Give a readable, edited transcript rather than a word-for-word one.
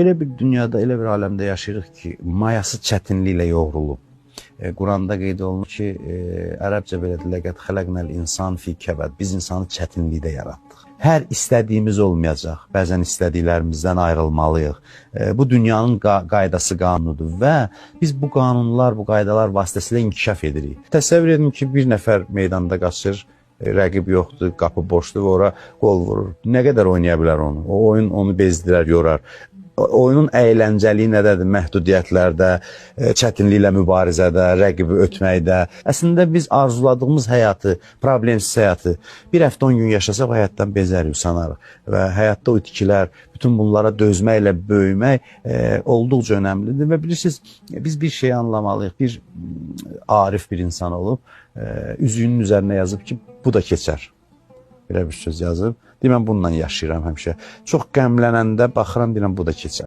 Elə bir dünyada, elə bir aləmdə yaşayırıq ki, mayası çətinliklə yoğrulub. Quranda qeyd olunur ki, ərəbcə belə deyirlər, "Qəd xələqnəl insan fi kəbəd." Biz insanı çətinlikdə yaratdıq. Hər istədiyimiz olmayacaq. Bəzən istədiklərimizdən ayrılmalıyıq. Bu dünyanın qaydası, qanunudur və biz bu qanunlar, bu qaydalar vasitəsilə inkişaf edirik. Təsəvvür edin ki, bir nəfər meydanda qaçır, rəqib yoxdur, qapı boşdur və ora qol vurur. Nə qədər oynaya bilər onu? O oyun onu bezdirər, yorar. Oyunun əyləncəliyi nədədir? Məhdudiyyətlərdə, çətinliklə mübarizədə, rəqibi ötməkdə. Əslində biz arzuladığımız həyatı, problemsiz həyatı bir həftə 10 gün yaşasaq həyatdan bezərik, usanarıq. Və həyatda o itkilər, bütün bunlara dözməklə böyümək olduqca önəmlidir. Və bilirsiniz, biz bir şey anlamalıyıq. Bir arif bir insan olub, üzüyünün üzərinə yazıb ki, bu da keçər. Belə bir söz yazıb. Deyirəm, bununla yaşayıram həmişə. Çox qəmlənəndə baxıram, deyirəm, bu da keçər.